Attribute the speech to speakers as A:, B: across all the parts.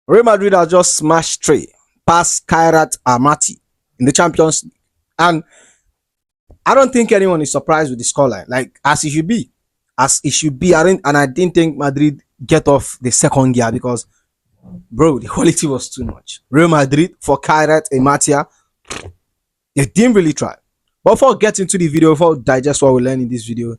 A: Real Madrid are just smashed three past Kairat Almaty in the Champions League. And I don't think anyone is surprised with the scoreline. Like as it should be. As it should be. I didn't think Madrid get off the second gear because bro, the quality was too much. Real Madrid for Kairat Almaty, they didn't really try. But before getting to the video, before digest what we learned in this video,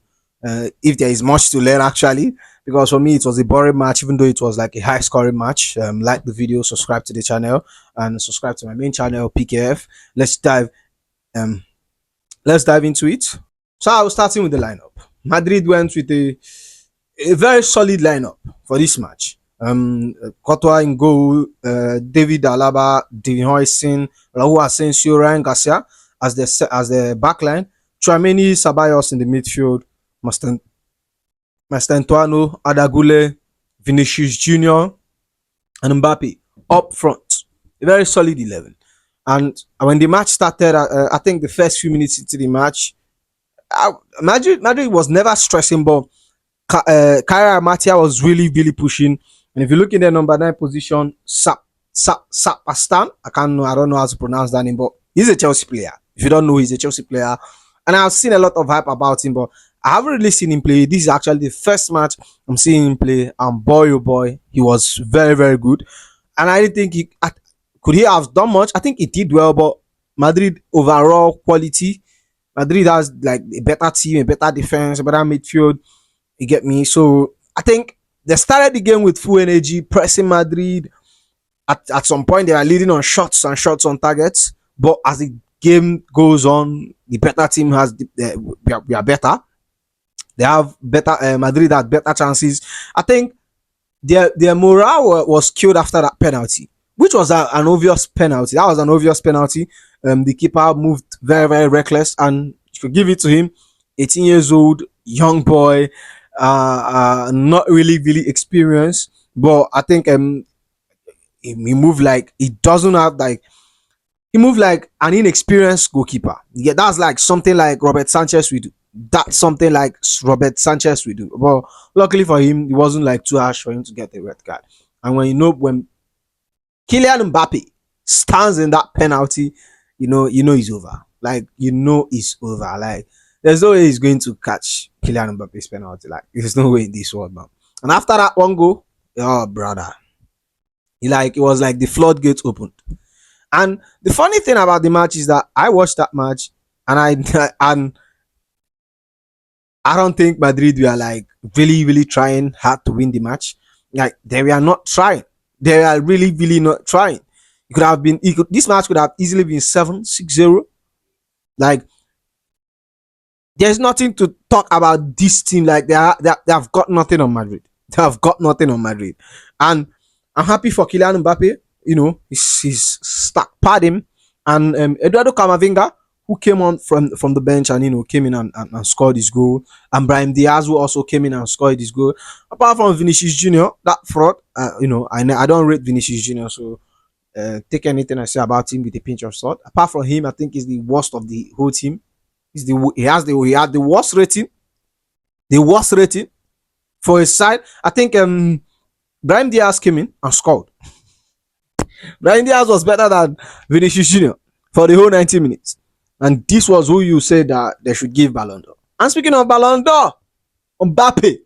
A: if there is much to learn actually, because for me it was a boring match, even though it was like a high scoring match. Like the video, subscribe to the channel, and subscribe to my main channel PKF. Let's dive um let's dive into it. So I was starting with the lineup. Madrid went with a very solid lineup for this match. Courtois in goal, David Alaba, Devin Hoisin, Raul Asensio, Ryan Garcia as the backline, Tchouaméni, Ceballos in the midfield, Mastentuano, Adagule, Vinicius Junior, and Mbappe up front. A very solid 11. And when the match started, I think the first few minutes into the match, Madrid was never stressing, but Kyra Matia was really pushing. And if you look in the number 9 position, Sapastan, I don't know how to pronounce that name, but he's a Chelsea player. If you don't know, he's a Chelsea player. And I've seen a lot of hype about him, but I haven't really seen him play. This is actually the first match I'm seeing him play. And boy, oh boy, he was very good. And I didn't think could he have done much. I think he did well, but Madrid overall quality, Madrid has like a better team, a better defense, a better midfield. You get me? So I think they started the game with full energy, pressing Madrid. At some point, they are leading on shots and shots on targets. But as the game goes on, the better team has we are better. They have better. Madrid had better chances. I think their morale was killed after that penalty, which was an obvious penalty. That was an obvious penalty. The keeper moved very reckless, and you could give it to him. 18 years old, young boy, not really experienced, but I think he moved like he doesn't have like he moved like an inexperienced goalkeeper. Yeah, that's like something like Robert Sanchez would do. That's something like Robert Sanchez would do. But luckily for him, it wasn't like too harsh for him to get a red card. And when Kylian Mbappe stands in that penalty, you know he's over. Like he's over. Like there's no way he's going to catch Kylian Mbappe's penalty. Like there's no way in this world, man. And after that one goal, oh brother, it was like the floodgates opened. And the funny thing about the match is that I watched that match and I don't think Madrid were like really trying hard to win the match. Like they were not trying. They are really not trying. It could have been. This match could have easily been 7-6-0. Like there's nothing to talk about this team. Like they have got nothing on Madrid. They have got nothing on Madrid, and I'm happy for Kylian Mbappe. He's stuck padding, and Eduardo Camavinga, who came on from the bench and came in and scored his goal, and Brahim Diaz, who also came in and scored his goal. Apart from Vinicius Junior, that fraud, I don't rate Vinicius Junior, so take anything I say about him with a pinch of salt. Apart from him, I think he's the worst of the whole team. He had the worst rating for his side. I think Brahim Diaz came in and scored. Brahim Diaz was better than Vinicius Junior for the whole 90 minutes. And this was who you said that they should give Ballon d'Or. And speaking of Ballon d'Or, Mbappe's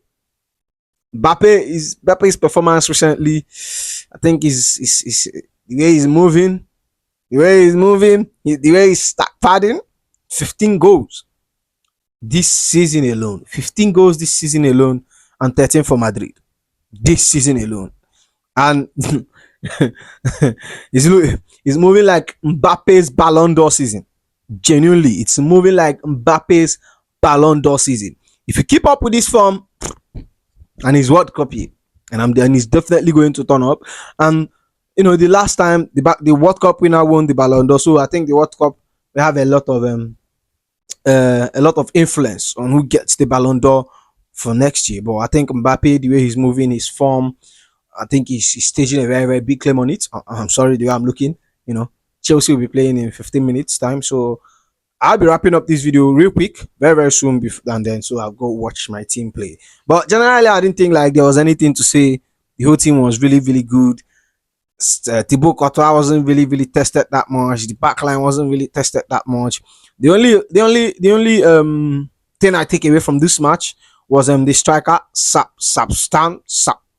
A: performance recently, I think is the way he's moving, the way he's stack padding, 15 goals this season alone. 15 goals this season alone and 13 for Madrid. This season alone. And he's moving like Mbappe's Ballon d'Or season. Genuinely, it's moving like Mbappe's Ballon d'Or season. If you keep up with this form and his World Cup here, and he's definitely going to turn up. And the last time the World Cup winner won the Ballon d'Or, so I think the World Cup will have a lot of influence on who gets the Ballon d'Or for next year. But I think Mbappe, the way he's moving, his form, I think he's staging a very very big claim on it. I'm sorry the way I'm looking. Chelsea will be playing in 15 minutes time, so I'll be wrapping up this video real quick, very soon, and then so I'll go watch my team play. But generally, I didn't think like there was anything to say. The whole team was really good. Thibaut Courtois wasn't really tested that much. The backline wasn't really tested that much. The only thing I take away from this match was the striker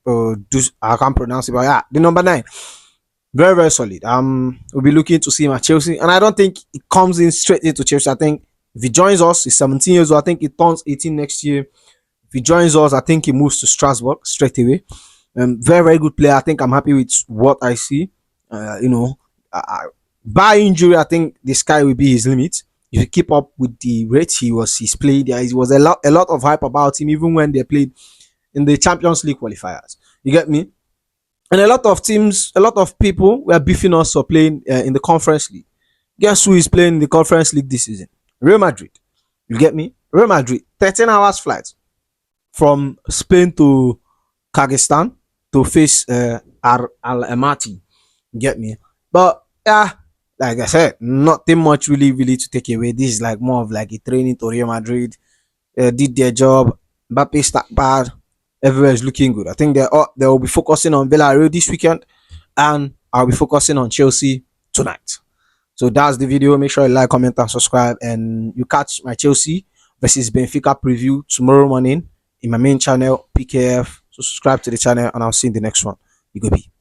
A: I can't pronounce it, but yeah, the number 9, very solid. We'll be looking to see him at Chelsea, and I don't think it comes in straight into Chelsea. I think if he joins us, he's 17 years old. I think he turns 18 next year. If he joins us, I think he moves to Strasbourg straight away. Very good player. I think I'm happy with what I see. You know, by injury, I think the sky will be his limit. If you keep up with the rate he's played, there was a lot of hype about him, even when they played in the Champions League qualifiers. You get me? And a lot of teams, a lot of people were beefing us for playing in the Conference League. Guess who is playing in the Conference League this season? Real Madrid. You get me? Real Madrid. 13 hours flight from Spain to Kyrgyzstan to face Almaty. Get me? But yeah, like I said, nothing much really to take away. This is like more of like a training to Real Madrid. Did their job. Mbappe stuck bad. Everywhere is looking good. I think they will be focusing on Villarreal this weekend, and I'll be focusing on Chelsea tonight. So that's the video. Make sure you like, comment, and subscribe. And you catch my Chelsea versus Benfica preview tomorrow morning in my main channel, PKF. So subscribe to the channel, and I'll see you in the next one. You go be.